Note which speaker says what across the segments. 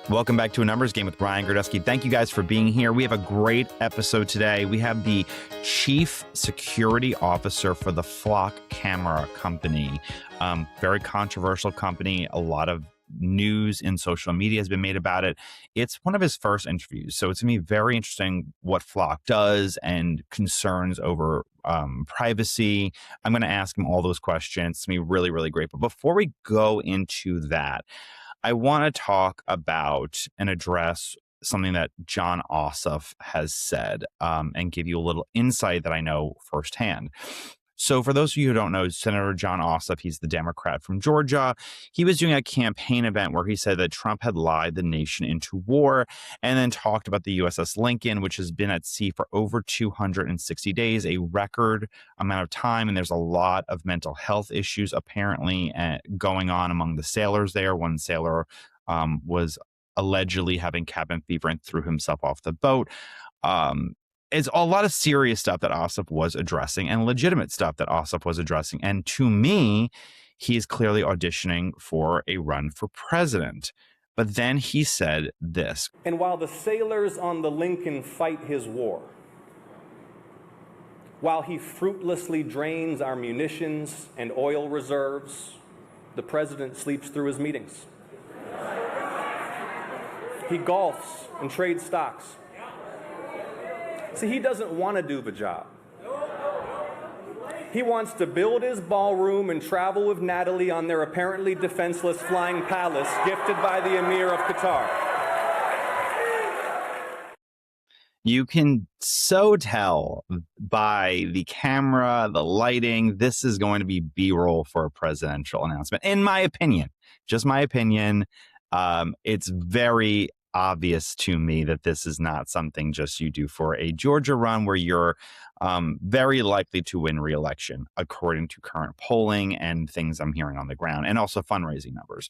Speaker 1: Welcome back to A Numbers Game with Brian Grodowski. Thank you guys for being here. We have a great episode today. We have the Chief Security Officer for the Flock Camera Company. Very controversial company. A lot of news in social media has been made about it. It's one of his first interviews, so it's going to be very interesting what Flock does and concerns over privacy. I'm going to ask him all those questions. It's going to be really, really great. But before we go into that, I want to talk about and address something that Jon Ossoff has said and give you a little insight that I know firsthand. So for those of you who don't know, Senator Jon Ossoff, he's the Democrat from Georgia. He was doing a campaign event where he said that Trump had lied the nation into war and then talked about the USS Lincoln, which has been at sea for over 260 days, a record amount of time. And there's a lot of mental health issues apparently going on among the sailors there. One sailor was allegedly having cabin fever and threw himself off the boat. It's a lot of serious stuff that Ossoff was addressing and legitimate stuff that Ossoff was addressing. And to me, he is clearly auditioning for a run for president. But then he said this.
Speaker 2: And while the sailors on the Lincoln fight his war, while he fruitlessly drains our munitions and oil reserves, the president sleeps through his meetings. He golfs and trades stocks. See, he doesn't want to do the job. He wants to build his ballroom and travel with Natalie on their apparently defenseless flying palace gifted by the Emir of Qatar.
Speaker 1: You can so tell by the camera, the lighting, this is going to be B-roll for a presidential announcement. In my opinion, just my opinion, it's very obvious to me that this is not something just you do for a Georgia run where you're very likely to win re-election, according to current polling and things I'm hearing on the ground, and also fundraising numbers.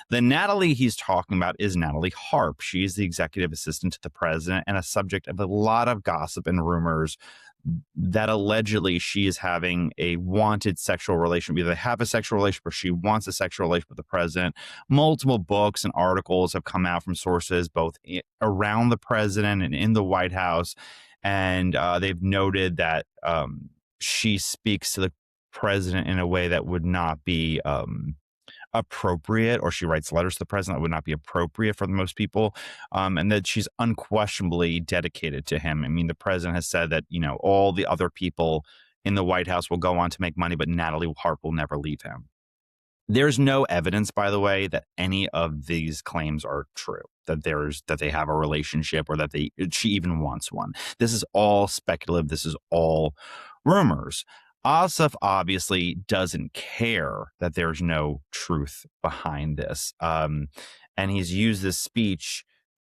Speaker 1: The Natalie he's talking about is Natalie Harp. She is the executive assistant to the president and a subject of a lot of gossip and rumors that allegedly she is having a wanted sexual relationship. Either they have a sexual relationship or she wants a sexual relationship with the president. Multiple books and articles have come out from sources both around the president and in the White House. And they've noted that she speaks to the president in a way that would not be appropriate, or she writes letters to the president that would not be appropriate for most people, and that she's unquestionably dedicated to him. I mean, the president has said that, you know, all the other people in the White House will go on to make money, but Natalie Harp will never leave him. There's no evidence, by the way, that any of these claims are true, that they have a relationship or that she even wants one. This is all speculative. This is all rumors. Ossoff obviously doesn't care that there's no truth behind this. And he's used this speech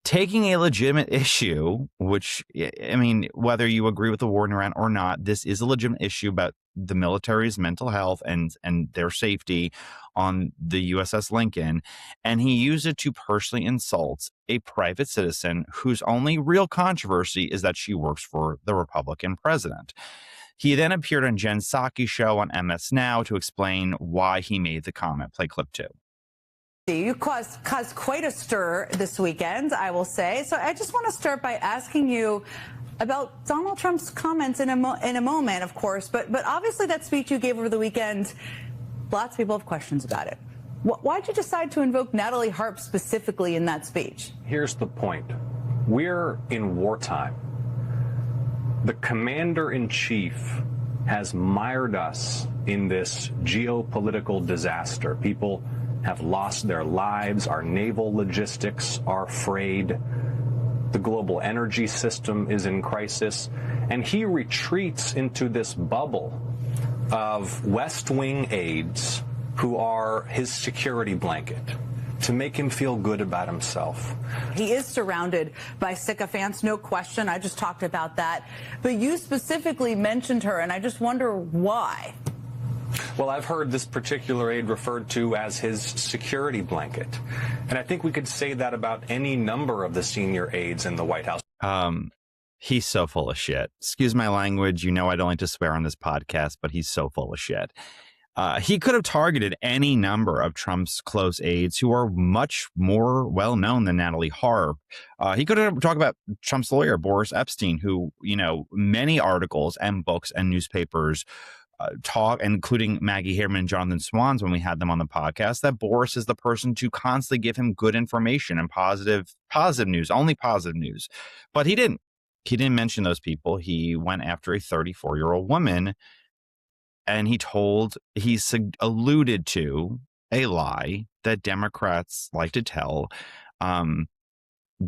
Speaker 1: taking a legitimate issue, which, I mean, whether you agree with the war in Iran or not, this is a legitimate issue about the military's mental health and their safety on the USS Lincoln. And he used it to personally insult a private citizen whose only real controversy is that she works for the Republican president. He then appeared on Jen Psaki's show on MS Now to explain why he made the comment. Play clip 2.
Speaker 3: You caused quite a stir this weekend, I will say. So I just want to start by asking you about Donald Trump's comments in a moment, of course. But obviously that speech you gave over the weekend, lots of people have questions about it. Why'd you decide to invoke Natalie Harp specifically in that speech?
Speaker 4: Here's the point. We're in wartime. The commander-in-chief has mired us in this geopolitical disaster. People have lost their lives. Our naval logistics are frayed. The global energy system is in crisis. And he retreats into this bubble of West Wing aides who are his security blanket to make him feel good about himself.
Speaker 3: He is surrounded by sycophants, no question. I just talked about that. But you specifically mentioned her, and I just wonder why.
Speaker 4: Well, I've heard this particular aide referred to as his security blanket. And I think we could say that about any number of the senior aides in the White House.
Speaker 1: He's so full of shit. Excuse my language. You know I don't like to swear on this podcast, but he's so full of shit. He could have targeted any number of Trump's close aides who are much more well-known than Natalie Harp. He could have talked about Trump's lawyer, Boris Epstein, who, many articles and books and newspapers talk, including Maggie Haberman and Jonathan Swans when we had them on the podcast, that Boris is the person to constantly give him good information and positive news, only positive news. But he didn't. He didn't mention those people. He went after a 34-year-old woman, and he alluded to a lie that Democrats like to tell,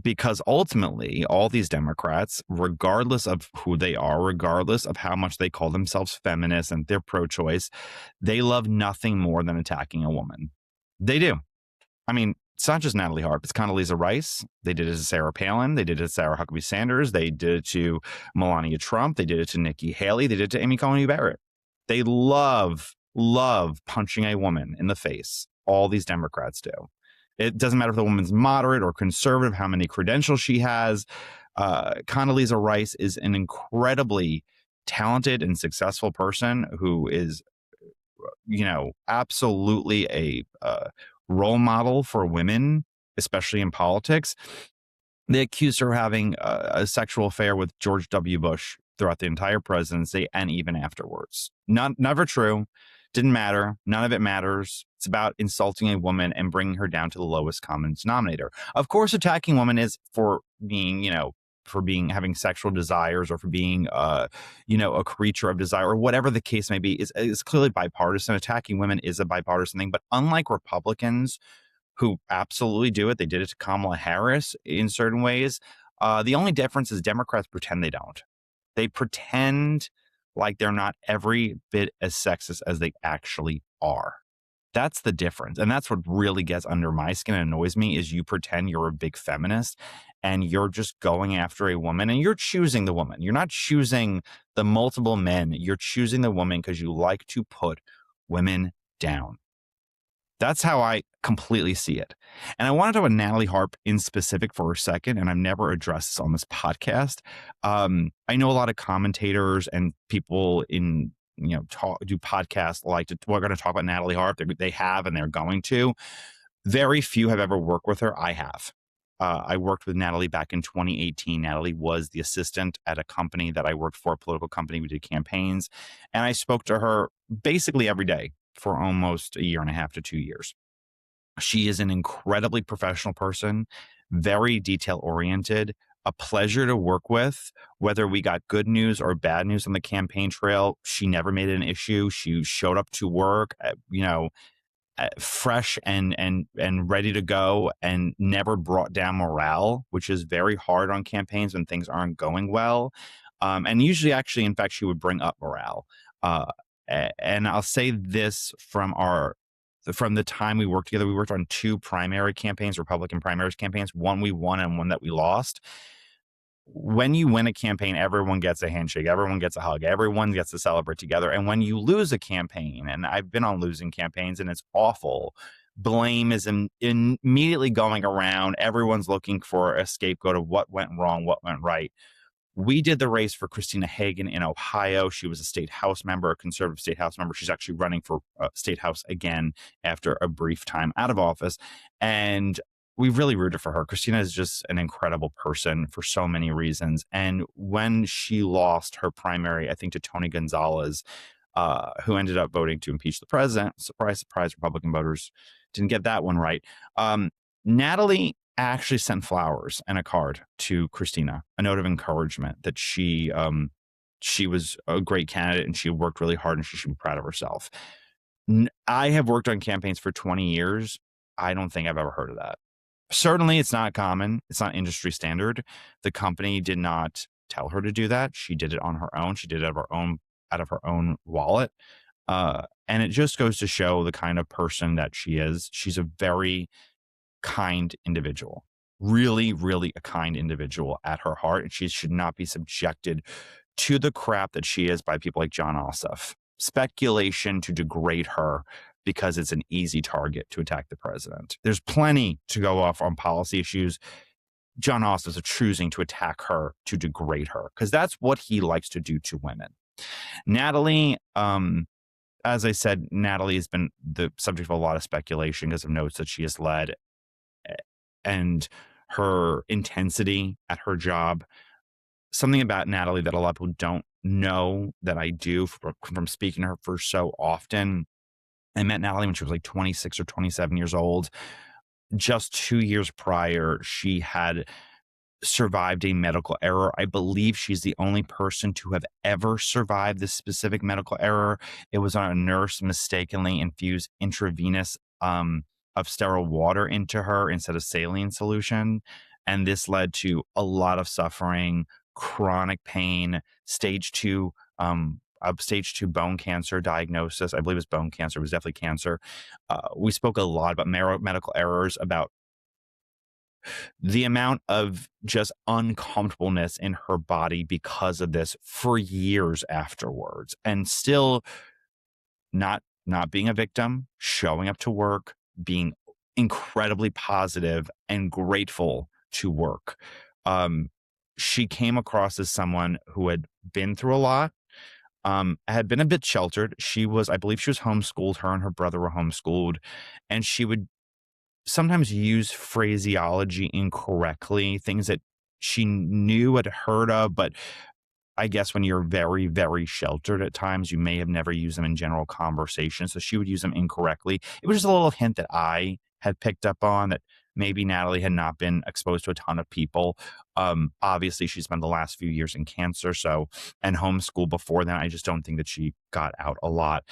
Speaker 1: because ultimately all these Democrats, regardless of who they are, regardless of how much they call themselves feminists and they're pro-choice, they love nothing more than attacking a woman. They do. I mean, it's not just Natalie Harp. It's Condoleezza Rice. They did it to Sarah Palin. They did it to Sarah Huckabee Sanders. They did it to Melania Trump. They did it to Nikki Haley. They did it to Amy Coney Barrett. They love punching a woman in the face. All these Democrats do. It doesn't matter if the woman's moderate or conservative, how many credentials she has. Condoleezza Rice is an incredibly talented and successful person who is, absolutely a role model for women, especially in politics. They accused her of having a sexual affair with George W. Bush throughout the entire presidency and even afterwards. Never true. Didn't matter. None of it matters. It's about insulting a woman and bringing her down to the lowest common denominator. Of course, attacking women is for being, having sexual desires or for being, a creature of desire or whatever the case may be is clearly bipartisan. Attacking women is a bipartisan thing. But unlike Republicans who absolutely do it, they did it to Kamala Harris in certain ways. The only difference is Democrats pretend they don't. They pretend like they're not every bit as sexist as they actually are. That's the difference. And that's what really gets under my skin and annoys me is you pretend you're a big feminist and you're just going after a woman and you're choosing the woman. You're not choosing the multiple men. You're choosing the woman because you like to put women down. That's how I completely see it. And I want to talk about Natalie Harp in specific for a second, and I've never addressed this on this podcast. I know a lot of commentators and people in, do podcasts we're going to talk about Natalie Harp. They have, and they're going to. Very few have ever worked with her. I have. I worked with Natalie back in 2018. Natalie was the assistant at a company that I worked for, a political company. We did campaigns, and I spoke to her basically every day for almost a year and a half to 2 years. She is an incredibly professional person, very detail oriented, a pleasure to work with. Whether we got good news or bad news on the campaign trail, she never made it an issue. She showed up to work, fresh and ready to go, and never brought down morale, which is very hard on campaigns when things aren't going well. And usually, actually, in fact, she would bring up morale. And I'll say this from the time we worked together, we worked on 2 primary campaigns, Republican primaries campaigns, one we won and one that we lost. When you win a campaign, everyone gets a handshake, everyone gets a hug, everyone gets to celebrate together. And when you lose a campaign, and I've been on losing campaigns and it's awful, blame is immediately going around. Everyone's looking for a scapegoat of what went wrong, what went right. We did the race for Christina Hagan in Ohio. She was a state house member, a conservative state house member. She's actually running for state house again after a brief time out of office. And we really rooted for her. Christina is just an incredible person for so many reasons. And when she lost her primary, I think, to Tony Gonzalez, who ended up voting to impeach the president, surprise, surprise, Republican voters didn't get that one right. Natalie actually sent flowers and a card to Christina, a note of encouragement that she was a great candidate and she worked really hard and she should be proud of herself. I have worked on campaigns for 20 years. I don't think I've ever heard of that. Certainly, it's not common. It's not industry standard. The company did not tell her to do that. She did it on her own. She did it out of her own wallet. And it just goes to show the kind of person that she is. She's a very kind individual, really, really a kind individual at her heart. And she should not be subjected to the crap that she is by people like Jon Ossoff. Speculation to degrade her because it's an easy target to attack the president. There's plenty to go off on policy issues. Jon Ossoff is choosing to attack her, to degrade her, because that's what he likes to do to women. Natalie, as I said, Natalie has been the subject of a lot of speculation because of notes that she has led and her intensity at her job. Something about Natalie that a lot of people don't know that I do from speaking to her for so often. I met Natalie when she was like 26 or 27 years old. Just 2 years prior, she had survived a medical error. I believe she's the only person to have ever survived this specific medical error. It was on a nurse mistakenly infused intravenous of sterile water into her instead of saline solution. And this led to a lot of suffering, chronic pain, stage 2 bone cancer diagnosis. I believe it was bone cancer. It was definitely cancer. We spoke a lot about medical errors, about the amount of just uncomfortableness in her body because of this for years afterwards, and still not being a victim, showing up to work, being incredibly positive and grateful to work. She came across as someone who had been through a lot, had been a bit sheltered. I believe she was homeschooled. Her and her brother were homeschooled, and she would sometimes use phraseology incorrectly, things that she knew, had heard of, but I guess when you're very, very sheltered at times, you may have never used them in general conversation. So she would use them incorrectly. It was just a little hint that I had picked up on, that maybe Natalie had not been exposed to a ton of people. Obviously, she spent the last few years in cancer, and homeschool before then. I just don't think that she got out a lot.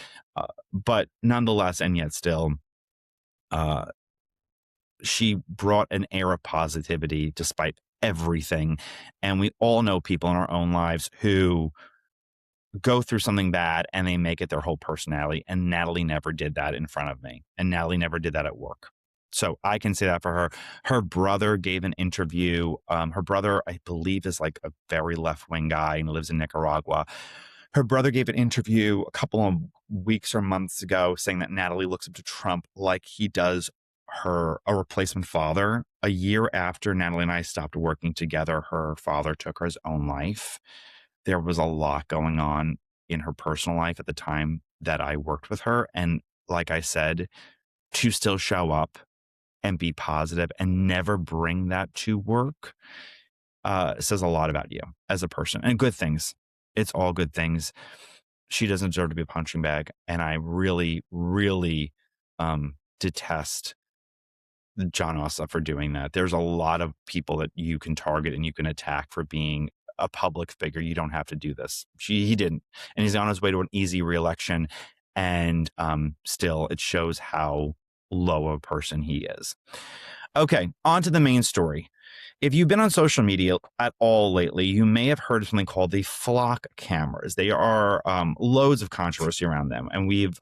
Speaker 1: But nonetheless, and yet still, she brought an air of positivity despite everything. And we all know people in our own lives who go through something bad and they make it their whole personality. And Natalie never did that in front of me. And Natalie never did that at work. So I can say that for her. Her brother gave an interview. Her brother, I believe, is like a very left-wing guy and lives in Nicaragua. Her brother gave an interview a couple of weeks or months ago saying that Natalie looks up to Trump like he does a replacement father. A year after Natalie and I stopped working together, her father took his own life. There was a lot going on in her personal life at the time that I worked with her. And like I said, to still show up and be positive and never bring that to work says a lot about you as a person, and good things. It's all good things. She doesn't deserve to be a punching bag. And I really, really detest Jon Ossoff for doing that. There's a lot of people that you can target and you can attack for being a public figure. You don't have to do this. He didn't. And he's on his way to an easy reelection. And still, it shows how low a person he is. Okay, on to the main story. If you've been on social media at all lately, you may have heard of something called the flock cameras. They are loads of controversy around them, and we've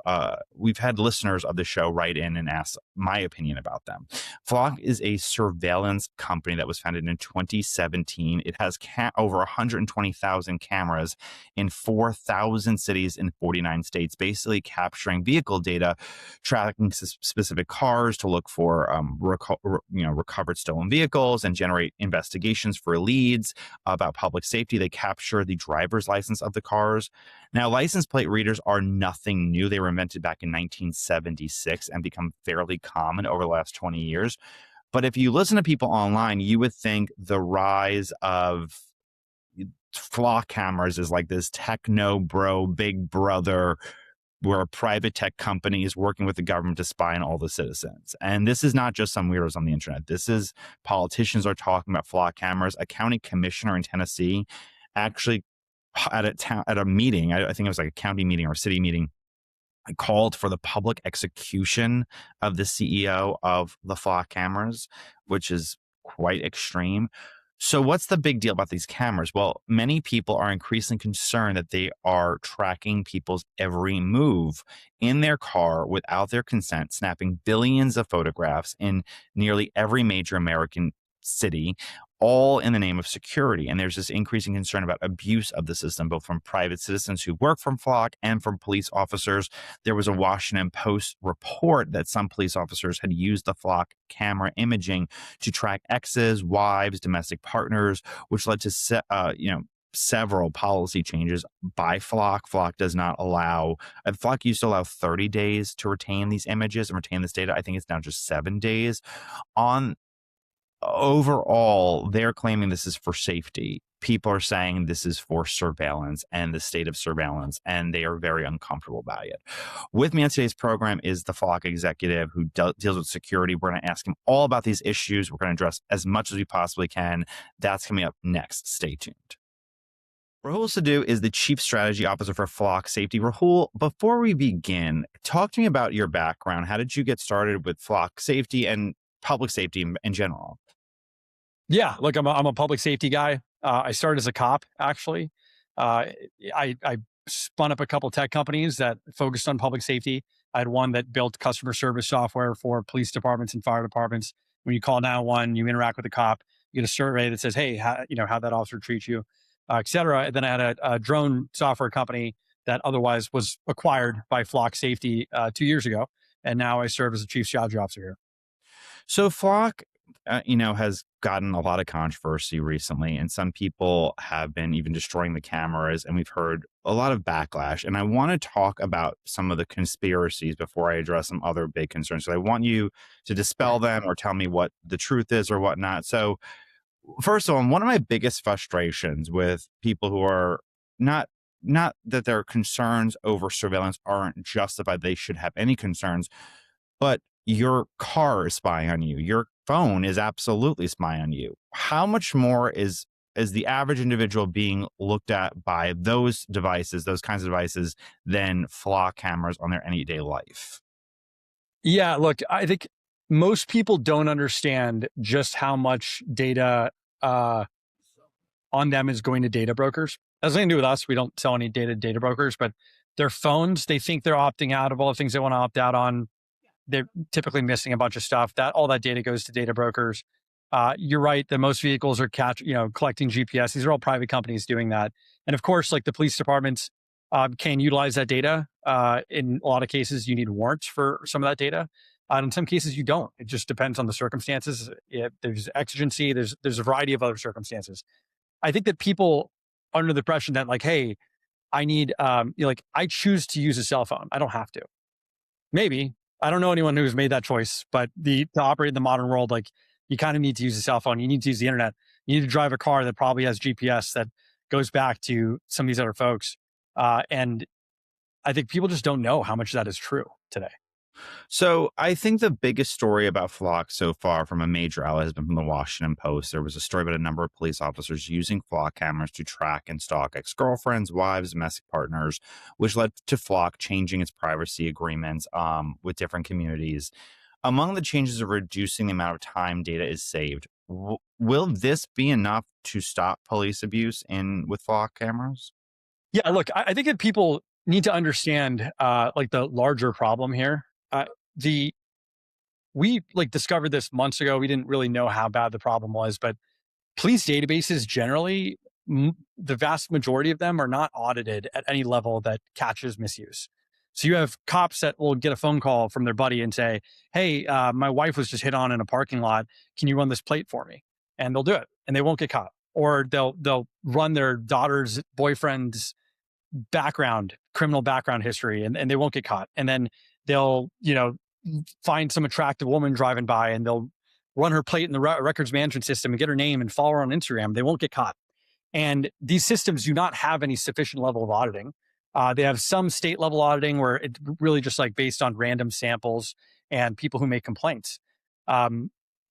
Speaker 1: had listeners of the show write in and ask my opinion about them. Flock is a surveillance company that was founded in 2017. It has over 120,000 cameras in 4,000 cities in 49 states, basically capturing vehicle data, tracking specific cars to look for recovered stolen vehicles, and generate investigations for leads about public safety. They capture the driver's license of the cars. Now, license plate readers are nothing new. They were invented back in 1976 and become fairly common over the last 20 years. But if you listen to people online, you would think the rise of flock cameras is like this techno bro, big brother, where a private tech company is working with the government to spy on all the citizens. And this is not just some weirdos on the internet. This is politicians are talking about flock cameras. A county commissioner in Tennessee actually at a meeting, I think it was like a county meeting or a city meeting, called for the public execution of the CEO of the flock cameras, which is quite extreme. So what's the big deal about these cameras? Well, many people are increasingly concerned that they are tracking people's every move in their car without their consent, snapping billions of photographs in nearly every major American city, all in the name of security. And there's this increasing concern about abuse of the system, both from private citizens who work from Flock and from police officers. There was a Washington Post report that some police officers had used the Flock camera imaging to track exes, wives, domestic partners, which led to several policy changes by Flock. Flock does not allow, Flock used to allow 30 days to retain these images and retain this data. I think it's now just 7 days. On overall, they're claiming this is for safety. People are saying this is for surveillance and the state of surveillance, and they are very uncomfortable about it. With me on today's program is the Flock executive who deals with security. We're going to ask him all about these issues. We're going to address as much as we possibly can. That's coming up next. Stay tuned. Rahul Sidhu is the Chief Strategy Officer for Flock Safety. Rahul, before we begin, talk to me about your background. How did you get started with Flock Safety and public safety in general?
Speaker 5: Yeah, look, I'm a public safety guy. I started as a cop, actually. I spun up a couple tech companies that focused on public safety. I had one that built customer service software for police departments and fire departments. When you call 911, you interact with a cop, you get a survey that says, hey, how that officer treats you, et cetera. And then I had a drone software company that otherwise was acquired by Flock Safety 2 years ago. And now I serve as a chief strategy officer here.
Speaker 1: So Flock, has gotten a lot of controversy recently, and some people have been even destroying the cameras, and we've heard a lot of backlash. And I want to talk about some of the conspiracies before I address some other big concerns. So I want you to dispel them or tell me what the truth is or whatnot. So first of all, one of my biggest frustrations with people who are not that their concerns over surveillance aren't justified, they should have any concerns, but your car is spying on you. Your phone is absolutely spying on you. How much more is the average individual being looked at by those devices, those kinds of devices, than Flock cameras on their everyday life?
Speaker 5: Yeah, look, I think most people don't understand just how much data on them is going to data brokers. That has nothing to do with us. We don't sell any data to data brokers, but their phones, they think they're opting out of all the things they want to opt out on. They're typically missing a bunch of stuff. All that data goes to data brokers. You're right that most vehicles are collecting GPS. These are all private companies doing that. And of course, like the police departments can utilize that data. In a lot of cases, you need warrants for some of that data. In some cases, you don't. It just depends on the circumstances. There's exigency. There's a variety of other circumstances. I think that people are under the impression that hey, I need, I choose to use a cell phone. I don't have to. Maybe. I don't know anyone who's made that choice, but to operate in the modern world, you kind of need to use a cell phone. You need to use the internet. You need to drive a car that probably has GPS that goes back to some of these other folks. And I think people just don't know how much that is true today.
Speaker 1: So I think the biggest story about Flock so far from a major outlet has been from the Washington Post. There was a story about a number of police officers using Flock cameras to track and stalk ex-girlfriends, wives, domestic partners, which led to Flock changing its privacy agreements with different communities. Among the changes are reducing the amount of time data is saved. Will this be enough to stop police abuse with Flock cameras?
Speaker 5: Yeah, look, I think that people need to understand the larger problem here. We discovered this months ago. We didn't really know how bad the problem was, but police databases generally, the vast majority of them are not audited at any level that catches misuse. So you have cops that will get a phone call from their buddy and say, hey, my wife was just hit on in a parking lot. Can you run this plate for me? And they'll do it and they won't get caught. Or they'll run their daughter's boyfriend's criminal background history, and they won't get caught. And then they'll, find some attractive woman driving by and they'll run her plate in the records management system and get her name and follow her on Instagram. They won't get caught. And these systems do not have any sufficient level of auditing. They have some state level auditing where it's really just based on random samples and people who make complaints.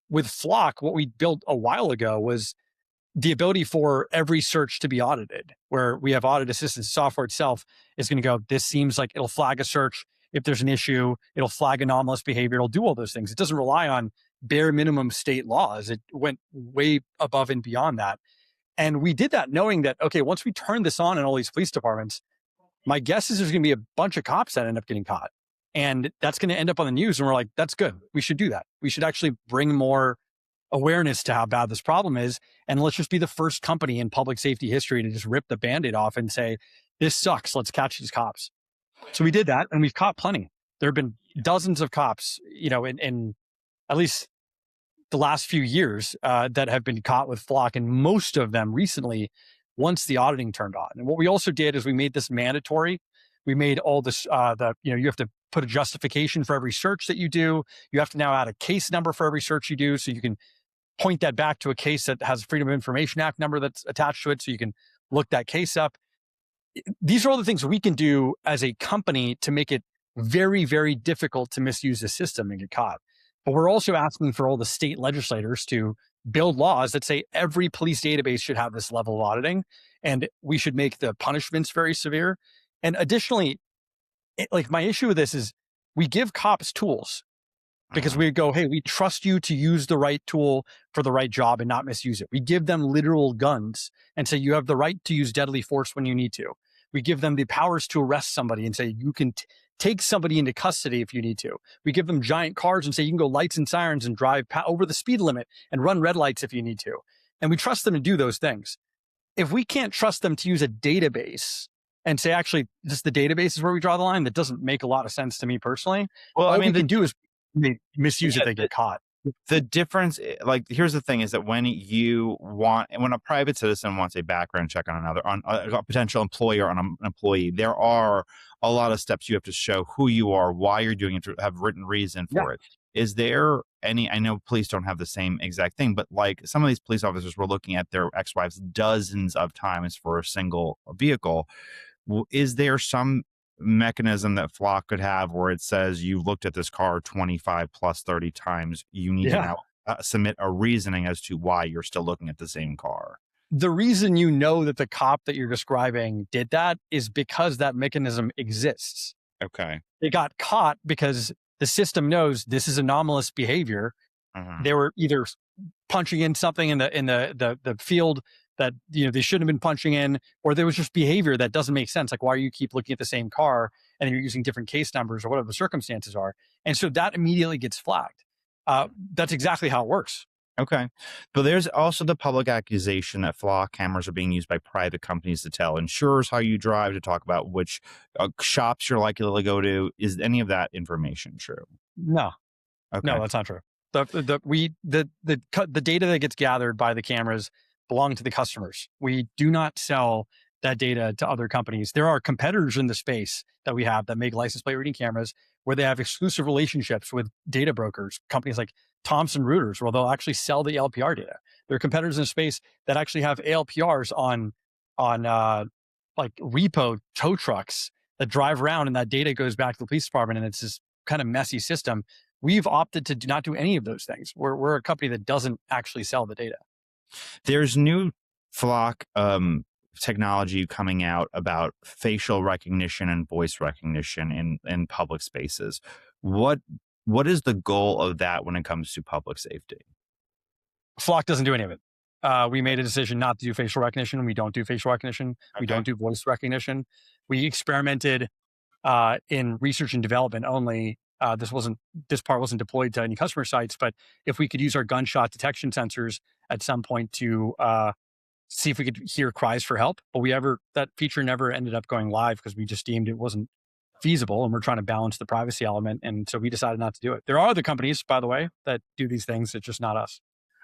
Speaker 5: With Flock, what we built a while ago was the ability for every search to be audited, where we have audit assistance. Software itself is going to go, this seems like it'll flag a search. If there's an issue, it'll flag anomalous behavior. It'll do all those things. It doesn't rely on bare minimum state laws. It went way above and beyond that. And we did that knowing that, okay, once we turn this on in all these police departments, my guess is there's going to be a bunch of cops that end up getting caught. And that's going to end up on the news. And we're like, that's good. We should do that. We should actually bring more awareness to how bad this problem is. And let's just be the first company in public safety history to just rip the Band-Aid off and say, this sucks. Let's catch these cops. So we did that and we've caught plenty. There have been dozens of cops, in at least the last few years that have been caught with Flock. And most of them recently once the auditing turned on. And what we also did is we made this mandatory. We made all this, you have to put a justification for every search that you do. You have to now add a case number for every search you do. So you can point that back to a case that has a Freedom of Information Act number that's attached to it. So you can look that case up. These are all the things we can do as a company to make it very, very difficult to misuse the system and get caught. But we're also asking for all the state legislators to build laws that say every police database should have this level of auditing, and we should make the punishments very severe. And additionally, like my issue with this is we give cops tools because we go, hey, we trust you to use the right tool for the right job and not misuse it. We give them literal guns and say you have the right to use deadly force when you need to. We give them the powers to arrest somebody and say you can take somebody into custody if you need to. We give them giant cars and say you can go lights and sirens and drive over the speed limit and run red lights if you need to. And we trust them to do those things. If we can't trust them to use a database and say, actually, just the database is where we draw the line, that doesn't make a lot of sense to me personally.
Speaker 1: Well,
Speaker 5: all
Speaker 1: I mean,
Speaker 5: we can do is they misuse it, they get caught.
Speaker 1: The difference, like, here's the thing, is that when a private citizen wants a background check on a potential employer on an employee, there are a lot of steps you have to show who you are, why you're doing it, have written reason for it. Is there any, I know police don't have the same exact thing, but like some of these police officers were looking at their ex-wives dozens of times for a single vehicle. Is there some mechanism that Flock could have where it says you looked at this car 25 plus 30 times, you need to now submit a reasoning as to why you're still looking at the same car?
Speaker 5: The reason you know that the cop that you're describing did that is because that mechanism exists.
Speaker 1: Okay.
Speaker 5: They got caught because the system knows this is anomalous behavior. They were either punching in something in the field that they shouldn't have been punching in, or there was just behavior that doesn't make sense. Like, why do you keep looking at the same car and you're using different case numbers or whatever the circumstances are? And so that immediately gets flagged. That's exactly how it works.
Speaker 1: Okay. But there's also the public accusation that Flock cameras are being used by private companies to tell insurers how you drive, to talk about which shops you're likely to go to. Is any of that information true?
Speaker 5: No. Okay. No, that's not true. The data that gets gathered by the cameras belong to the customers. We do not sell that data to other companies. There are competitors in the space that we have that make license plate reading cameras where they have exclusive relationships with data brokers, companies like Thomson Reuters, where they'll actually sell the ALPR data. There are competitors in the space that actually have ALPRs on like repo tow trucks that drive around, and that data goes back to the police department, and it's this kind of messy system. We've opted to not do any of those things. We're a company that doesn't actually sell the data.
Speaker 1: There's new Flock technology coming out about facial recognition and voice recognition in public spaces. What is the goal of that when it comes to public safety?
Speaker 5: Flock doesn't do any of it. We made a decision not to do facial recognition. We don't do facial recognition. Okay. We don't do voice recognition. We experimented in research and development only. This part wasn't deployed to any customer sites, but if we could use our gunshot detection sensors at some point to see if we could hear cries for help, but that feature never ended up going live because we just deemed it wasn't feasible, and we're trying to balance the privacy element, and so we decided not to do it. There are other companies, by the way, that do these things. It's just not us.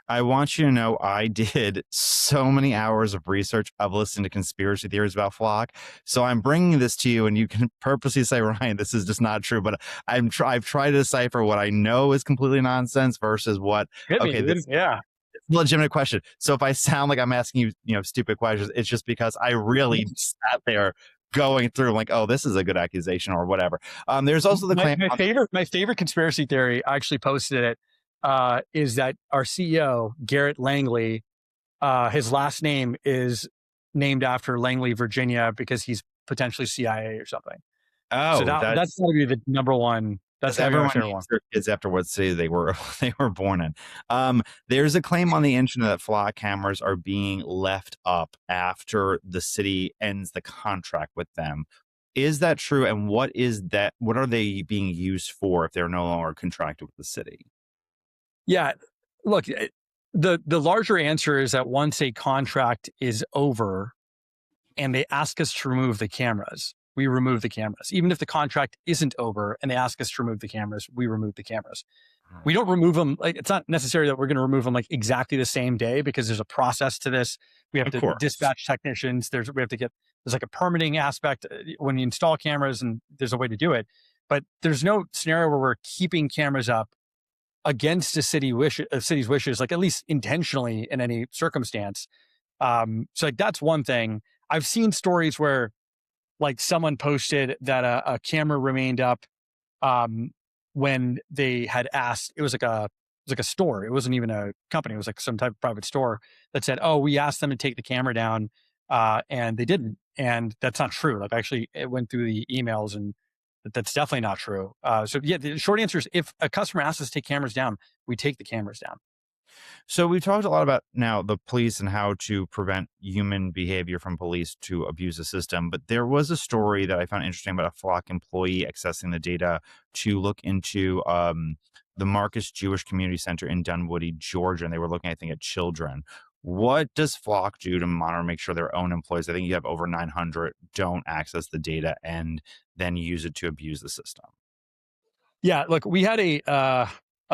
Speaker 1: I want you to know I did so many hours of research of listening to conspiracy theories about Flock. So I'm bringing this to you, and you can purposely say, Ryan, this is just not true. But I've tried to decipher what I know is completely nonsense versus what. It's a legitimate question. So if I sound like I'm asking you, stupid questions, it's just because I really sat there going through like, oh, this is a good accusation or whatever. There's also the claim.
Speaker 5: My favorite conspiracy theory, I actually posted it. Is that our CEO, Garrett Langley, his last name is named after Langley, Virginia, because he's potentially CIA or something.
Speaker 1: Oh,
Speaker 5: so that's going to be the number one. That's
Speaker 1: everyone names their kids after what city they were born in. There's a claim on the internet that Flock cameras are being left up after the city ends the contract with them. Is that true? And what are they being used for if they're no longer contracted with the city?
Speaker 5: Yeah, look, the larger answer is that once a contract is over and they ask us to remove the cameras, we remove the cameras. Even if the contract isn't over and they ask us to remove the cameras, we remove the cameras. We don't remove them. Like, it's not necessary that we're going to remove them like exactly the same day, because there's a process to this. We have
Speaker 1: Of
Speaker 5: to
Speaker 1: course.
Speaker 5: dispatch technicians. There's like a permitting aspect when you install cameras, and there's a way to do it. But there's no scenario where we're keeping cameras up against a city's wishes, like at least intentionally in any circumstance. So like that's one thing. I've seen stories where like someone posted that a camera remained up when they had asked. It was like a store. It wasn't even a company. It was like some type of private store that said, "Oh, we asked them to take the camera down, and they didn't." And that's not true. Like actually, it went through the emails, and that's definitely not true. So yeah, the short answer is if a customer asks us to take cameras down, we take the cameras down.
Speaker 1: So we've talked a lot about now the police and how to prevent human behavior from police to abuse the system. But there was a story that I found interesting about a Flock employee accessing the data to look into the Marcus Jewish Community Center in Dunwoody, Georgia. And they were looking, I think, at children. What does Flock do to monitor, make sure their own employees, I think you have over 900, don't access the data and then use it to abuse the system?
Speaker 5: Yeah, look, we had a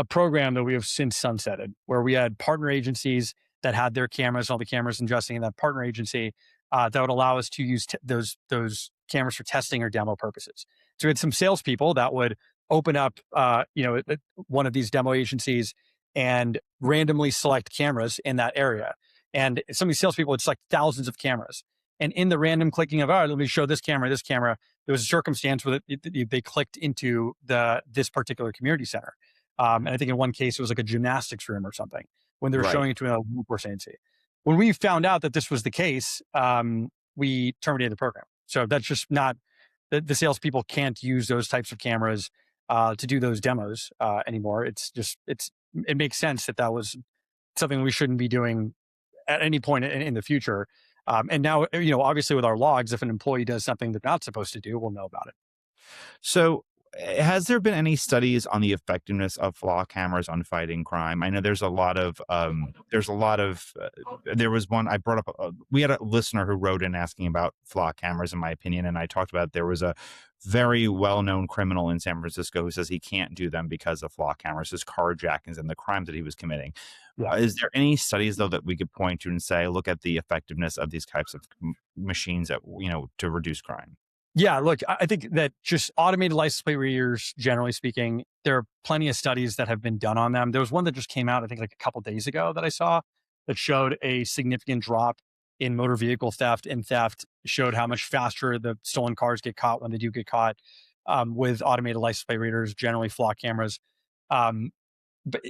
Speaker 5: program that we have since sunsetted, where we had partner agencies that had their cameras, all the cameras ingesting in that partner agency, that would allow us to use those cameras for testing or demo purposes. So we had some salespeople that would open up, one of these demo agencies and randomly select cameras in that area. And some of these salespeople would select thousands of cameras. And in the random clicking of, all right, let me show this camera, there was a circumstance where they clicked into this particular community center. And I think in one case, it was like a gymnastics room or something when they were showing it to a workforce agency. When we found out that this was the case, we terminated the program. So that's just not, the salespeople can't use those types of cameras to do those demos anymore. It makes sense that was something we shouldn't be doing at any point in the future. And now, obviously with our logs, if an employee does something they're not supposed to do, we'll know about it.
Speaker 1: So has there been any studies on the effectiveness of Flock cameras on fighting crime? I know there was one I brought up. We had a listener who wrote in asking about Flock cameras, in my opinion. And I talked about there was a very well-known criminal in San Francisco who says he can't do them because of Flock cameras, his carjackings and the crimes that he was committing. Yeah. Is there any studies though that we could point to and say, look at the effectiveness of these types of machines that, to reduce crime?
Speaker 5: Yeah, look, I think that just automated license plate readers, generally speaking, there are plenty of studies that have been done on them. There was one that just came out, I think, like a couple of days ago that I saw that showed a significant drop in motor vehicle theft, and theft showed how much faster the stolen cars get caught when they do get caught with automated license plate readers, generally Flock cameras. But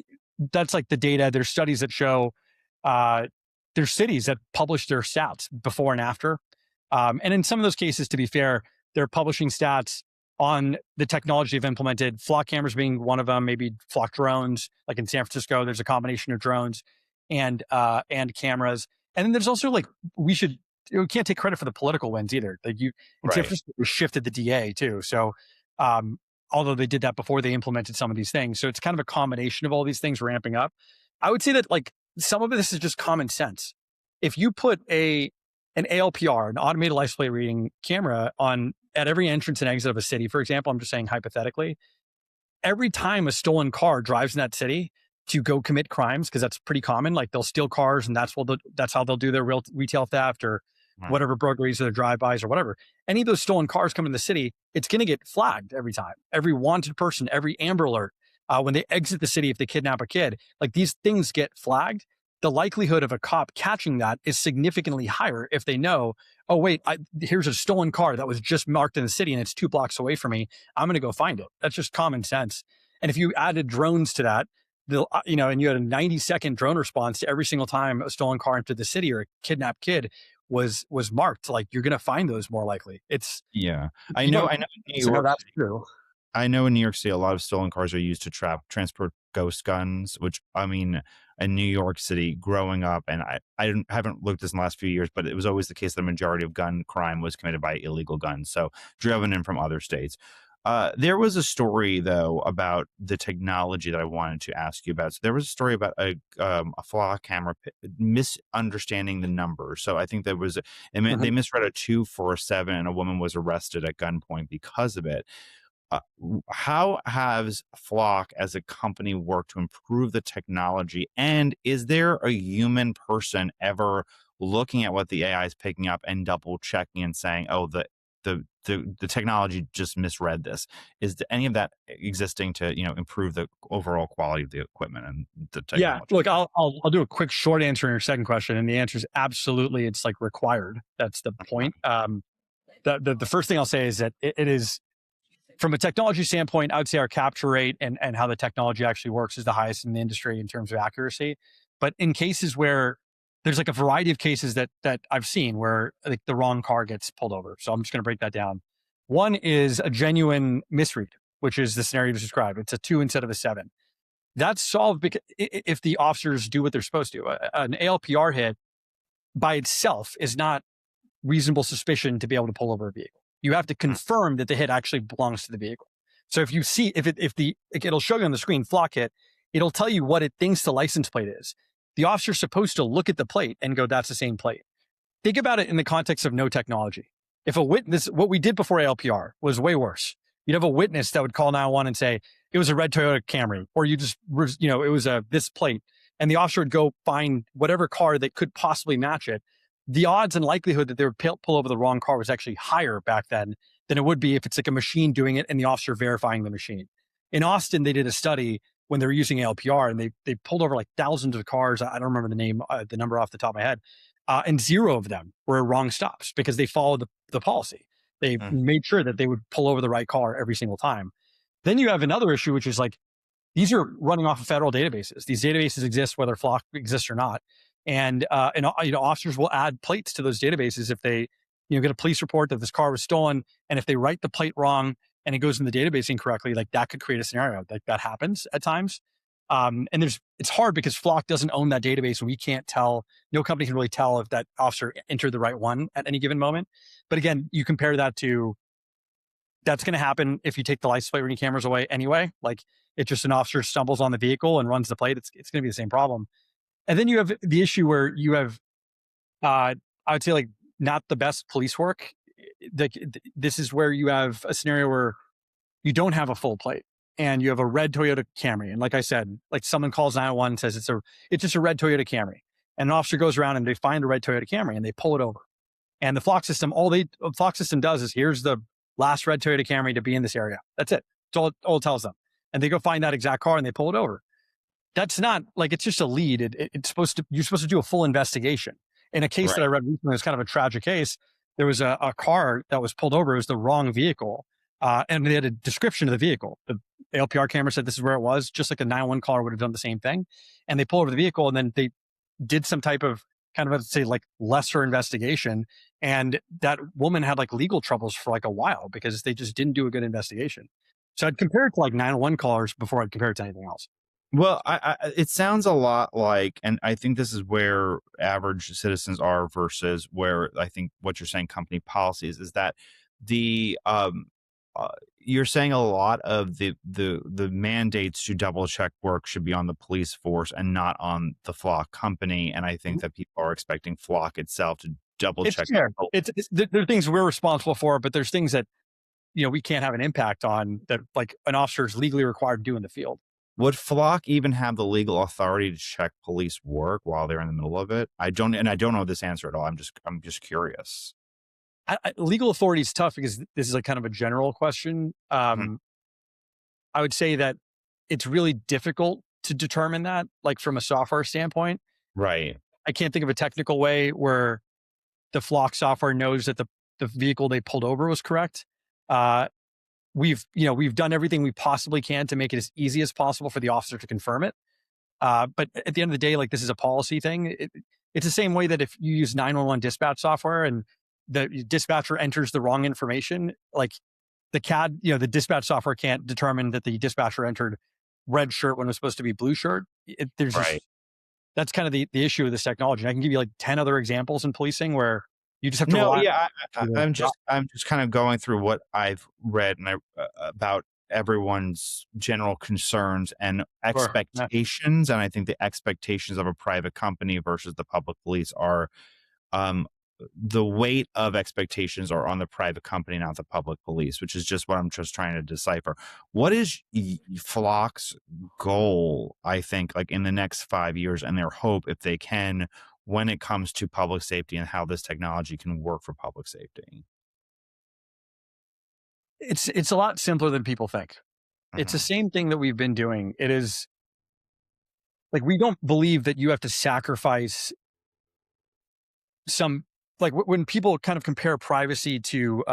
Speaker 5: that's like the data. There's studies that show there's cities that publish their stats before and after. And in some of those cases, to be fair, they're publishing stats on the technology they've implemented, Flock cameras being one of them, maybe Flock drones. Like in San Francisco, there's a combination of drones and cameras. And then there's also like, we can't take credit for the political wins either. Like in San Francisco, we shifted the DA too. So although they did that before they implemented some of these things. So it's kind of a combination of all these things ramping up. I would say that like some of this is just common sense. If you put an ALPR, an automated license plate reading camera at every entrance and exit of a city, for example, I'm just saying hypothetically, every time a stolen car drives in that city to go commit crimes, because that's pretty common, like they'll steal cars and that's how they'll do their real retail theft or whatever burglaries or their drive-bys or whatever. Any of those stolen cars come in the city, it's going to get flagged every time. Every wanted person, every Amber Alert, when they exit the city, if they kidnap a kid, like these things get flagged. The likelihood of a cop catching that is significantly higher if they know, oh, wait, here's a stolen car that was just marked in the city and it's 2 blocks away from me. I'm going to go find it. That's just common sense. And if you added drones to that, and you had a 90-second drone response to every single time a stolen car entered the city or a kidnapped kid was marked, like you're going to find those more likely.
Speaker 1: I know.
Speaker 5: That's true.
Speaker 1: I know in New York City, a lot of stolen cars are used to transport ghost guns, which, I mean, in New York City growing up, and I haven't looked this in the last few years, but it was always the case that the majority of gun crime was committed by illegal guns, so driven in from other states. There was a story, though, about the technology that I wanted to ask you about. So there was a story about a Flock camera misunderstanding the number. So I think there was, they misread a 247 and a woman was arrested at gunpoint because of it. uh, how has Flock as a company worked to improve the technology? And is there a human person looking at what the AI is picking up and double checking and saying, "Oh, the technology just misread this"? Is any of that existing to improve the overall quality of the equipment and the
Speaker 5: Yeah,
Speaker 1: technology?
Speaker 5: look, I'll do a quick short answer on your second question, and the answer is absolutely. It's like required. That's the point. The first thing I'll say is that it is, from a technology standpoint, I would say our capture rate and how the technology actually works is the highest in the industry in terms of accuracy. But in cases where there's like a variety of cases that I've seen where like the wrong car gets pulled over. So I'm just going to break that down. One is a genuine misread, which is the scenario you described. It's a 2 instead of a 7. That's solved because if the officers do what they're supposed to. An ALPR hit by itself is not reasonable suspicion to be able to pull over a vehicle. You have to confirm that the hit actually belongs to the vehicle. So if you see, it'll show you on the screen Flock hit, it'll tell you what it thinks the license plate is. The officer's supposed to look at the plate and go, that's the same plate. Think about it in the context of no technology. If a witness, what we did before ALPR was way worse. You'd have a witness that would call 911 and say, it was a red Toyota Camry, or it was this plate. And the officer would go find whatever car that could possibly match it. The odds and likelihood that they would pull over the wrong car was actually higher back then than it would be if it's like a machine doing it and the officer verifying the machine. In Austin, they did a study when they were using ALPR, and they pulled over like thousands of cars. I don't remember the number off the top of my head. And 0 of them were wrong stops because they followed the policy. They made sure that they would pull over the right car every single time. Then you have another issue, which is like, these are running off of federal databases. These databases exist whether Flock exists or not. And officers will add plates to those databases if they get a police report that this car was stolen. And if they write the plate wrong and it goes in the database incorrectly, like that could create a scenario. Like that happens at times. And it's hard because Flock doesn't own that database. We can't tell, no company can really tell if that officer entered the right one at any given moment. But again, you compare that to, that's going to happen if you take the license plate reading cameras away anyway. Like it's just an officer stumbles on the vehicle and runs the plate. It's going to be the same problem. And then you have the issue where you have, I would say, like, not the best police work. This is where you have a scenario where you don't have a full plate and you have a red Toyota Camry. And like I said, like someone calls 911 and says it's just a red Toyota Camry. And an officer goes around and they find a red Toyota Camry and they pull it over. And the Flock system, Flock system does is, here's the last red Toyota Camry to be in this area. That's it. That's all it tells them. And they go find that exact car and they pull it over. That's not like, it's just a lead. You're supposed to do a full investigation. In a case that I read recently, it was kind of a tragic case. There was a car that was pulled over. It was the wrong vehicle. And they had a description of the vehicle. The ALPR camera said this is where it was, just like a 911 caller would have done the same thing. And they pull over the vehicle and then they did some type of kind of, let's say, like lesser investigation. And that woman had like legal troubles for like a while because they just didn't do a good investigation. So I'd compare it to like 911 callers before I'd compare it to anything else.
Speaker 1: Well, it sounds a lot like, and I think this is where average citizens are versus where I think what you're saying company policies is that the you're saying a lot of the mandates to double check work should be on the police force and not on the Flock company. And I think that people are expecting Flock itself to double check.
Speaker 5: There are things we're responsible for, but there's things that we can't have an impact on that, like an officer is legally required to do in the field.
Speaker 1: Would Flock even have the legal authority to check police work while they're in the middle of it? I don't know this answer at all. I'm just curious.
Speaker 5: Legal authority is tough because this is like kind of a general question. I would say that it's really difficult to determine that, like from a software standpoint.
Speaker 1: Right.
Speaker 5: I can't think of a technical way where the Flock software knows that the vehicle they pulled over was correct. We've done everything we possibly can to make it as easy as possible for the officer to confirm it. But at the end of the day, like this is a policy thing. It's the same way that if you use 911 dispatch software and the dispatcher enters the wrong information, like the CAD, the dispatch software can't determine that the dispatcher entered red shirt when it was supposed to be blue shirt. That's kind of the issue with this technology. And I can give you like 10 other examples in policing where you just have to
Speaker 1: I'm just kind of going through what I've read and about everyone's general concerns and expectations. And I think the expectations of a private company versus the public police are the weight of expectations are on the private company, not the public police, which is just what I'm just trying to decipher. What is Flock's goal, I think, like in the next 5 years, and their hope, if they can, when it comes to public safety and how this technology can work for public safety?
Speaker 5: It's a lot simpler than people think. It's the same thing that we've been doing. It is like, we don't believe that you have to sacrifice some, like when people kind of compare privacy to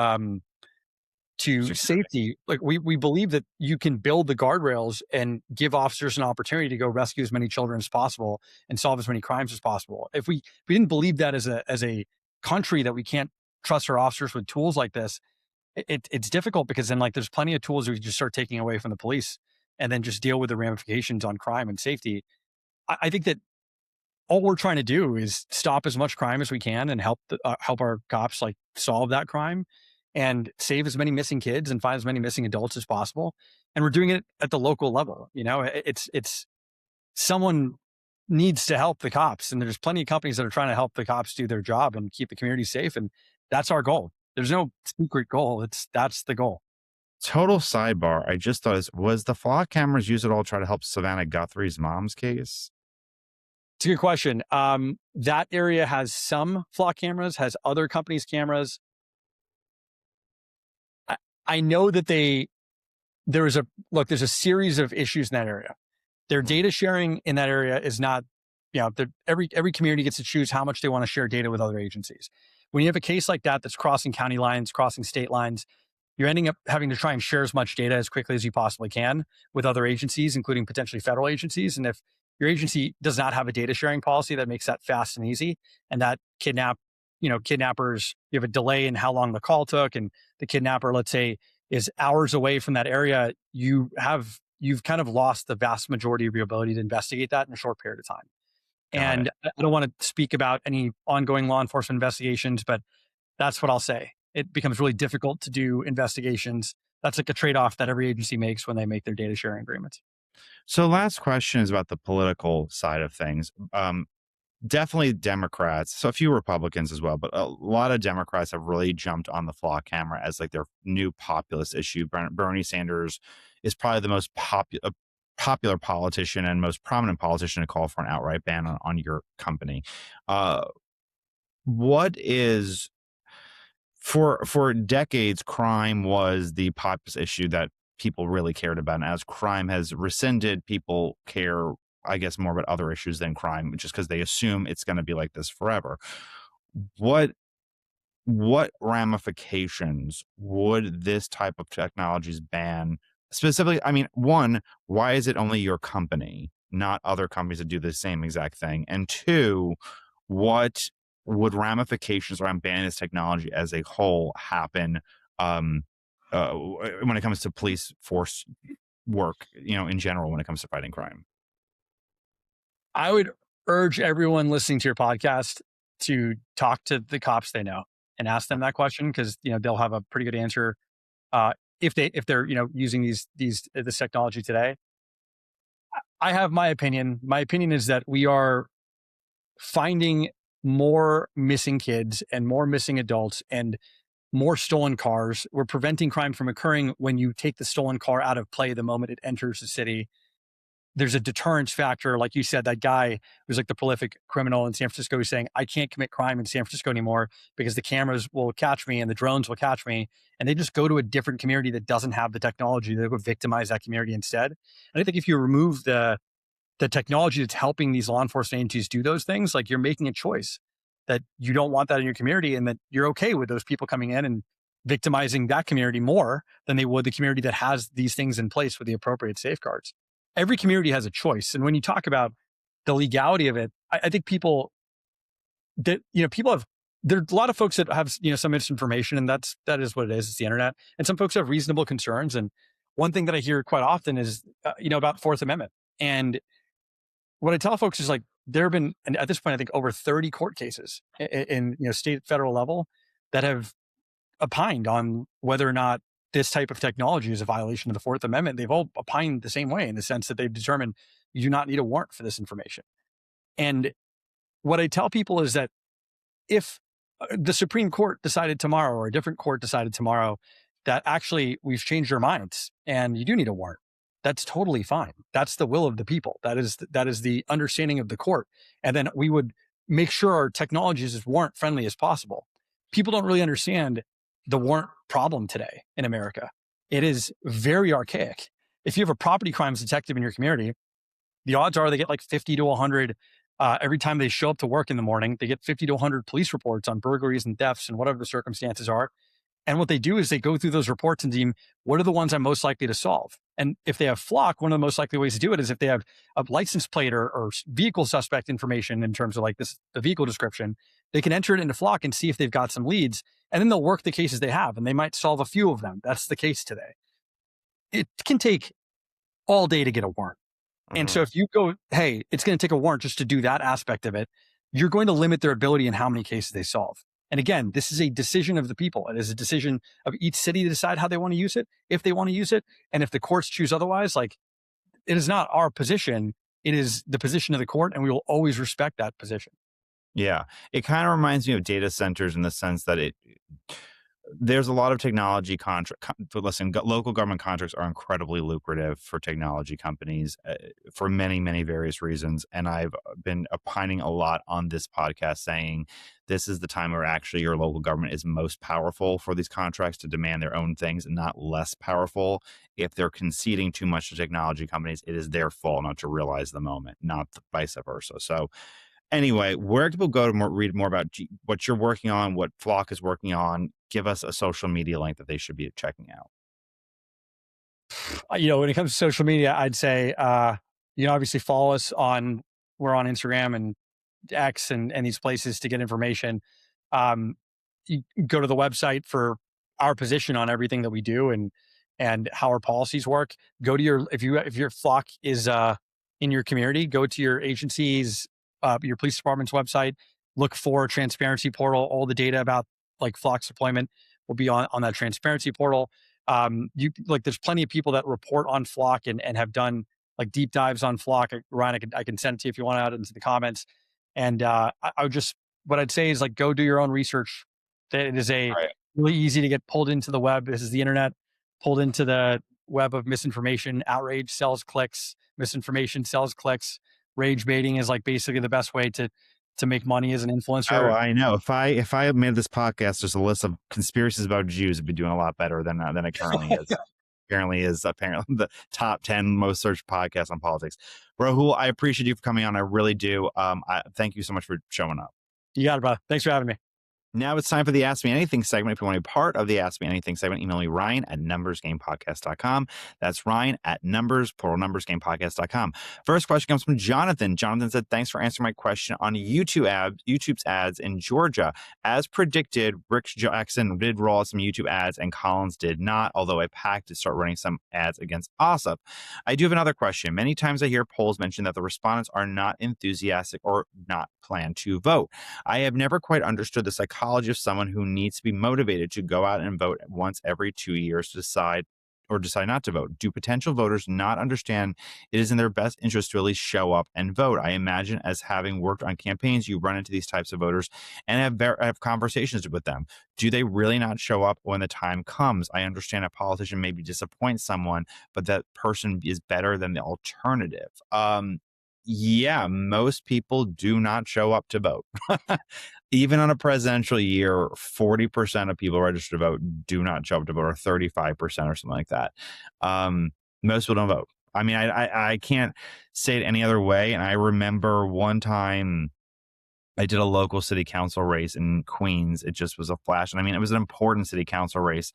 Speaker 5: safety, like we believe that you can build the guardrails and give officers an opportunity to go rescue as many children as possible and solve as many crimes as possible. If we didn't believe that as a country, that we can't trust our officers with tools like this, it's difficult, because then, like, there's plenty of tools we just start taking away from the police and then just deal with the ramifications on crime and safety. I think that all we're trying to do is stop as much crime as we can and help our cops, like, solve that crime and save as many missing kids and find as many missing adults as possible. And we're doing it at the local level. You know, it's someone needs to help the cops, and there's plenty of companies that are trying to help the cops do their job and keep the community safe. And that's our goal. There's no secret goal. That's the goal.
Speaker 1: Total sidebar. I just thought, was the flock cameras used at all to try to help Savannah Guthrie's mom's case?
Speaker 5: It's a good question. That area has some flock cameras, has other companies' cameras. I know that there's a series of issues in that area. Their data sharing in that area is not, every community gets to choose how much they want to share data with other agencies. When you have a case like that that's crossing county lines, crossing state lines, you're ending up having to try and share as much data as quickly as you possibly can with other agencies, including potentially federal agencies. And if your agency does not have a data sharing policy that makes that fast and easy, and that kidnappers, you have a delay in how long the call took, and the kidnapper, let's say, is hours away from that area, you've kind of lost the vast majority of your ability to investigate that in a short period of time. And I don't want to speak about any ongoing law enforcement investigations, but that's what I'll say. It becomes really difficult to do investigations. That's like a trade-off that every agency makes when they make their data sharing agreements.
Speaker 1: So last question is about the political side of things. Definitely Democrats, so a few Republicans as well, but a lot of Democrats have really jumped on the flock camera as like their new populist issue. Bernie Sanders is probably the most popular politician and most prominent politician to call for an outright ban on your company. What is, for decades, crime was the populist issue that people really cared about. And as crime has rescinded, people care, I guess, more about other issues than crime, just because they assume it's going to be like this forever. What ramifications would this type of technology's ban specifically? I mean, one, why is it only your company, not other companies that do the same exact thing? And two, what would ramifications around banning this technology as a whole happen when it comes to police force work, in general, when it comes to fighting crime?
Speaker 5: I would urge everyone listening to your podcast to talk to the cops they know and ask them that question, because they'll have a pretty good answer if they're using this technology today. I have my opinion. My opinion is that we are finding more missing kids and more missing adults and more stolen cars. We're preventing crime from occurring when you take the stolen car out of play the moment it enters the city. There's a deterrence factor. Like you said, that guy who's like the prolific criminal in San Francisco is saying, I can't commit crime in San Francisco anymore because the cameras will catch me and the drones will catch me. And they just go to a different community that doesn't have the technology. They would victimize that community instead. And I think if you remove the technology that's helping these law enforcement agencies do those things, like, you're making a choice that you don't want that in your community, and that you're okay with those people coming in and victimizing that community more than they would the community that has these things in place with the appropriate safeguards. Every community has a choice. And when you talk about the legality of it, I think people have, there's a lot of folks that have, some misinformation, and that is what it is. It's the internet. And some folks have reasonable concerns. And one thing that I hear quite often is, about Fourth Amendment. And what I tell folks is, like, there have been, and at this point, I think over 30 court cases in state, federal level that have opined on whether or not this type of technology is a violation of the Fourth Amendment. They've all opined the same way, in the sense that they've determined you do not need a warrant for this information. And what I tell people is that if the Supreme Court decided tomorrow, or a different court decided tomorrow, that actually we've changed our minds and you do need a warrant, that's totally fine. That's the will of the people. That is the understanding of the court. And then we would make sure our technology is as warrant friendly as possible. People don't really understand the warrant problem today in America. It is very archaic. If you have a property crimes detective in your community, the odds are they get like 50 to 100 every time they show up to work in the morning. They get 50 to 100 police reports on burglaries and thefts and whatever the circumstances are. And what they do is they go through those reports and deem, what are the ones I'm most likely to solve? And if they have flock, one of the most likely ways to do it is if they have a license plate or vehicle suspect information in terms of like the vehicle description, they can enter it into flock and see if they've got some leads. And then they'll work the cases they have and they might solve a few of them. That's the case today. It can take all day to get a warrant. And so if you go, hey, it's going to take a warrant just to do that aspect of it, you're going to limit their ability in how many cases they solve. And again, this is a decision of the people. It is a decision of each city to decide how they want to use it, if they want to use it. And if the courts choose otherwise, like, it is not our position. It is the position of the court, and we will always respect that position.
Speaker 1: Yeah. It kind of reminds me of data centers in the sense that there's a lot of technology local government contracts are incredibly lucrative for technology companies for many, many various reasons. And I've been opining a lot on this podcast saying this is the time where actually your local government is most powerful for these contracts to demand their own things and not less powerful. If they're conceding too much to technology companies, it is their fault not to realize the moment, not vice versa. So anyway, where do people go to read more about what you're working on, what Flock is working on? Give us a social media link that they should be checking out.
Speaker 5: When it comes to social media, I'd say, obviously follow us we're on Instagram and X and these places to get information. You go to the website for our position on everything that we do and how our policies work. Go to if your Flock is in your community, go to your agency's, your police department's website, look for a transparency portal. All the data about like Flock's deployment will be on that transparency portal. There's plenty of people that report on Flock and have done like deep dives on Flock. Ryan, I can send it to you if you want to add it into the comments. And what I'd say is like, go do your own research. It is really easy to get pulled into the web. This is the internet, pulled into the web of misinformation. Outrage sells clicks, misinformation sells clicks. Rage baiting is like basically the best way to make money as an influencer.
Speaker 1: Oh, I know. If I had made this podcast just a list of conspiracies about Jews, it'd be doing a lot better than it currently is. Apparently the top 10 most searched podcasts on politics. Rahul, I appreciate you for coming on. I really do. Thank you so much for showing up.
Speaker 5: You got it, bro. Thanks for having me.
Speaker 1: Now it's time for the Ask Me Anything segment. If you want to be part of the Ask Me Anything segment, email me Ryan@numbersgamepodcast.com. That's Ryan@numbersgamepodcast.com. First question comes from Jonathan. Jonathan said, thanks for answering my question on YouTube's ads in Georgia. As predicted, Rick Jackson did roll some YouTube ads and Collins did not, although a PAC did start running some ads against Ossoff. I do have another question. Many times I hear polls mention that the respondents are not enthusiastic or not plan to vote. I have never quite understood the psychology of someone who needs to be motivated to go out and vote once every 2 years to decide not to vote. Do potential voters not understand it is in their best interest to at least show up and vote? I imagine, as having worked on campaigns, you run into these types of voters and have conversations with them. Do they really not show up when the time comes? I understand a politician maybe disappoints someone, but that person is better than the alternative. Yeah, most people do not show up to vote. Even on a presidential year, 40% of people registered to vote do not show up to vote, or 35% or something like that. Most people don't vote. I mean, I can't say it any other way. And I remember one time I did a local city council race in Queens. It just was a flash. And I mean, it was an important city council race.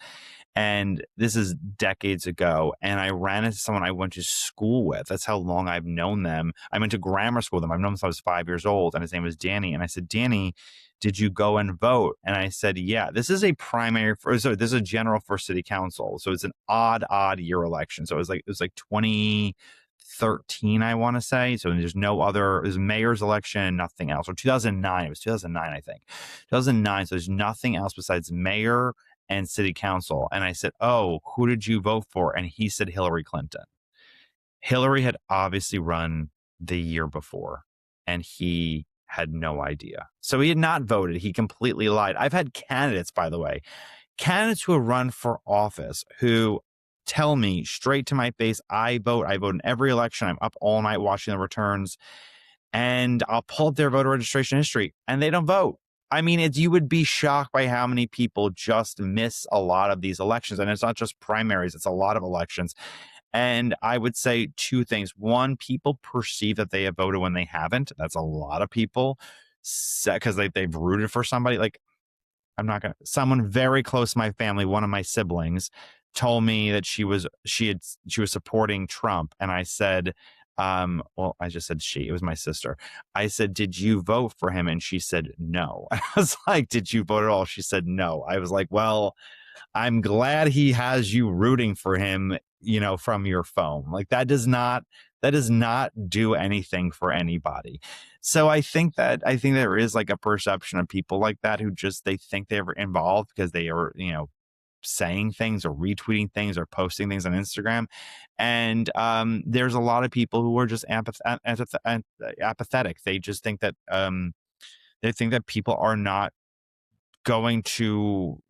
Speaker 1: And this is decades ago. And I ran into someone I went to school with. That's how long I've known them. I went to grammar school with them. I've known them since I was 5 years old. And his name was Danny. And I said, Danny, did you go and vote? And I said, yeah. This is a this is a general for city council. So it's an odd year election. So it was like 2013, I want to say. So there's no other, it was mayor's election, nothing else. Or 2009, it was 2009, I think. 2009, so there's nothing else besides mayor and city council. And I said, oh, who did you vote for? And he said Hillary Clinton. Hillary had obviously run the year before, and he had no idea. So he had not voted. He completely lied. I've had candidates, by the way, candidates who have run for office who tell me straight to my face, I vote in every election. I'm up all night watching the returns, and I'll pull up their voter registration history and they don't vote. I mean, you would be shocked by how many people just miss a lot of these elections. And it's not just primaries, it's a lot of elections. And I would say two things. One, people perceive that they have voted when they haven't. That's a lot of people because they've rooted for somebody. Like, someone very close to my family, one of my siblings, told me that she was supporting Trump. And I said, well, I just said it was my sister. I said, did you vote for him? And she said, no. I was like, did you vote at all? She said, no. I was like, well, I'm glad he has you rooting for him, from your phone. Like that does not do anything for anybody. So I think there is like a perception of people like that who just, they think they're involved because they are, saying things or retweeting things or posting things on Instagram. And there's a lot of people who are just apathetic. They just think that people are not going to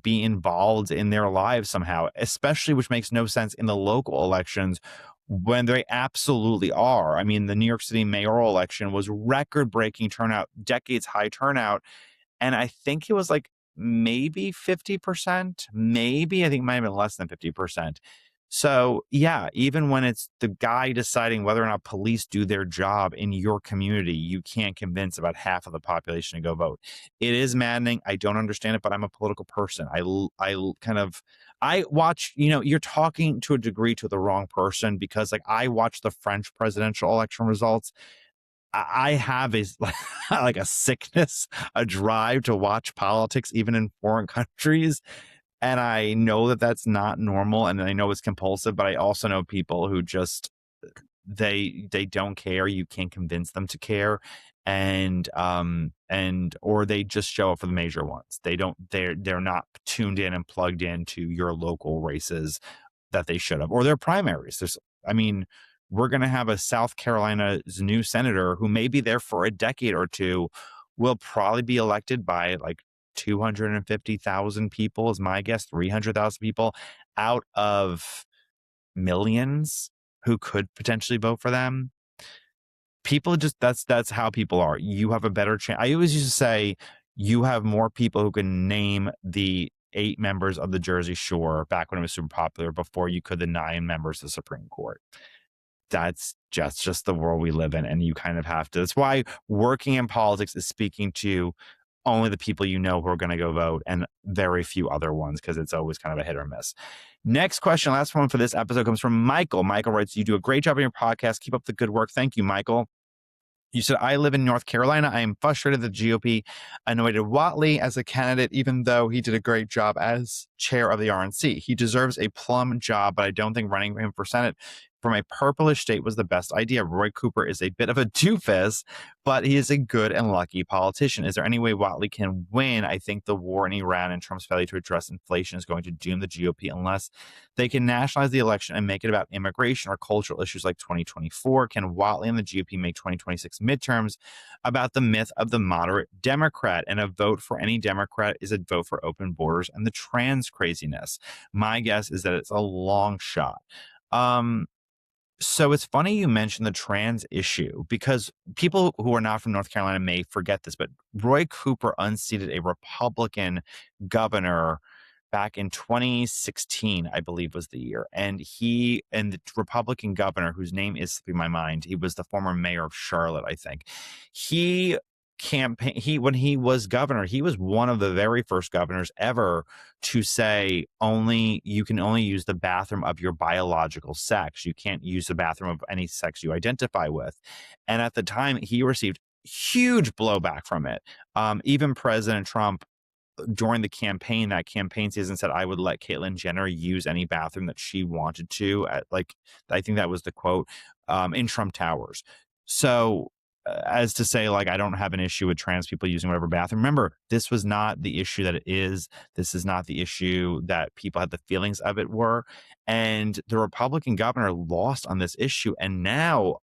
Speaker 1: be involved in their lives somehow, especially, which makes no sense, in the local elections when they absolutely are. I mean, the New York City mayoral election was record-breaking turnout, decades high turnout, and I think it was like maybe 50%, maybe. I think it might have been less than 50%. So yeah, even when it's the guy deciding whether or not police do their job in your community, you can't convince about half of the population to go vote. It is maddening. I don't understand it, but I'm a political person. I watch, you're talking to a degree to the wrong person, because like I watch the French presidential election results. I have like a sickness, a drive to watch politics, even in foreign countries. And I know that that's not normal, and I know it's compulsive, but I also know people who just, they don't care. You can't convince them to care. Or they just show up for the major ones. They're not tuned in and plugged into your local races that they should have, or their primaries. We're going to have a South Carolina's new senator who may be there for a decade or two, will probably be elected by like 250,000 people is my guess, 300,000 people out of millions who could potentially vote for them. People just, that's how people are. You have a better chance. I always used to say you have more people who can name the 8 members of the Jersey Shore back when it was super popular before you could the 9 members of the Supreme Court. That's just the world we live in. And you kind of have to, that's why working in politics is speaking to only the people who are going to go vote, and very few other ones, because it's always kind of a hit or miss. Next question, last one for this episode, comes from Michael. Michael writes, you do a great job on your podcast. Keep up the good work. Thank you, Michael. You said, I live in North Carolina. I am frustrated that the GOP anointed Whatley as a candidate, even though he did a great job as chair of the RNC. He deserves a plum job, but I don't think running him for Senate from a purplish state was the best idea. Roy Cooper is a bit of a doofus, but he is a good and lucky politician. Is there any way Whatley can win? I think the war in Iran and Trump's failure to address inflation is going to doom the GOP unless they can nationalize the election and make it about immigration or cultural issues like 2024. Can Whatley and the GOP make 2026 midterms about the myth of the moderate Democrat? And a vote for any Democrat is a vote for open borders and the trans craziness. My guess is that it's a long shot. So it's funny you mentioned the trans issue, because people who are not from North Carolina may forget this, but Roy Cooper unseated a Republican governor back in 2016, I believe was the year. And the Republican governor, whose name is slipping my mind, he was the former mayor of Charlotte, I think. When he was governor, he was one of the very first governors ever to say you can only use the bathroom of your biological sex. You can't use the bathroom of any sex you identify with. And at the time, he received huge blowback from it. Even President Trump, during that campaign season, said, I would let Caitlyn Jenner use any bathroom that she wanted to. I think that was the quote, in Trump Towers. So as to say, like, I don't have an issue with trans people using whatever bathroom. Remember, this was not the issue that it is. This is not the issue that people had the feelings of it were. And the Republican governor lost on this issue. And now,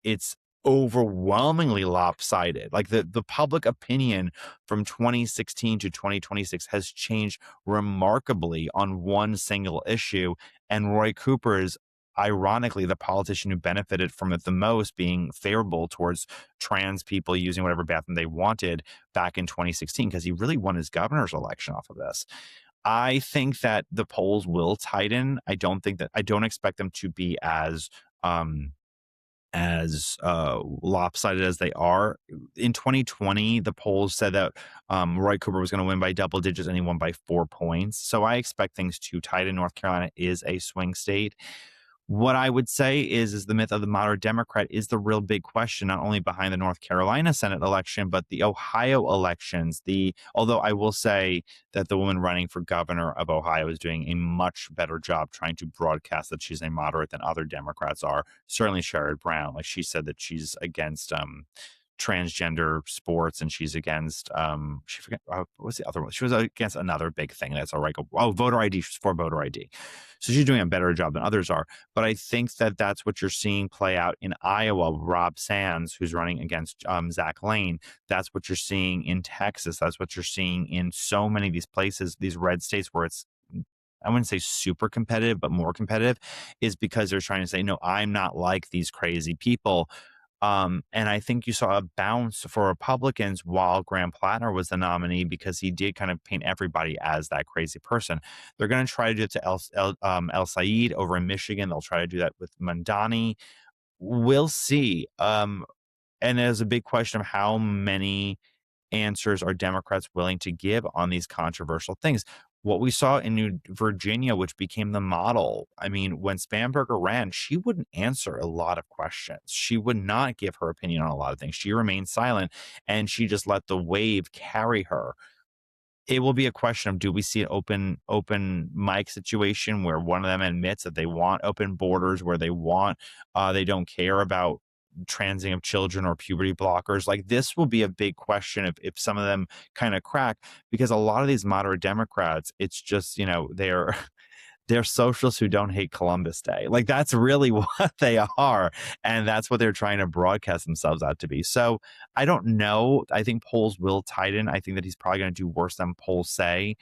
Speaker 1: it's overwhelmingly lopsided. Like the public opinion from 2016 to 2026 has changed remarkably on one single issue. And Roy Cooper is ironically the politician who benefited from it the most, being favorable towards trans people using whatever bathroom they wanted back in 2016, because he really won his governor's election off of this. I think that the polls will tighten. I don't expect them to be as lopsided as they are. In 2020, the polls said that Roy Cooper was going to win by double digits, and he won by 4 points. So I expect things to tighten. North Carolina is a swing state. What I would say is the myth of the moderate Democrat is the real big question, not only behind the North Carolina Senate election, but the Ohio elections. Although I will say that the woman running for governor of Ohio is doing a much better job trying to broadcast that she's a moderate than other Democrats are. Certainly Sherrod Brown, like she said that she's against transgender sports, and she's against what's the other one? She was against another big thing that's all right. Voter ID. She's for voter ID. So she's doing a better job than others are. But I think that that's what you're seeing play out in Iowa. Rob Sands, who's running against Zach Lane. That's what you're seeing in Texas. That's what you're seeing in so many of these places, these red states where it's, I wouldn't say super competitive, but more competitive, is because they're trying to say, no, I'm not like these crazy people. And I think you saw a bounce for Republicans while Graham Plattner was the nominee, because he did kind of paint everybody as that crazy person. They're going to try to do it to El Said over in Michigan. They'll try to do that with Mandani. We'll see. And there's a big question of how many answers are Democrats willing to give on these controversial things. What we saw in New Virginia, which became the model. I mean, when Spanberger ran, she wouldn't answer a lot of questions. She would not give her opinion on a lot of things. She remained silent, and she just let the wave carry her. It will be a question of, do we see an open mic situation where one of them admits that they want open borders, where they don't care about transing of children or puberty blockers? Like, this will be a big question if some of them kind of crack, because a lot of these moderate Democrats, it's just, they're socialists who don't hate Columbus Day. Like, that's really what they are, and that's what they're trying to broadcast themselves out to be. So I don't know. I think polls will tighten. I think that he's probably going to do worse than polls say,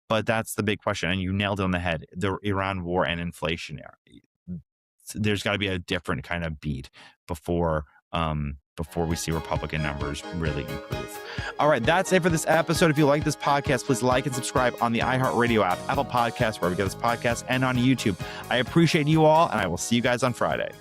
Speaker 1: but that's the big question, and you nailed it on the head. The Iran war and inflation. There's got to be a different kind of beat before we see Republican numbers really improve. All right, that's it for this episode. If you like this podcast, please like and subscribe on the iHeartRadio app, Apple Podcasts, wherever you get this podcast, and on YouTube. I appreciate you all, and I will see you guys on Friday.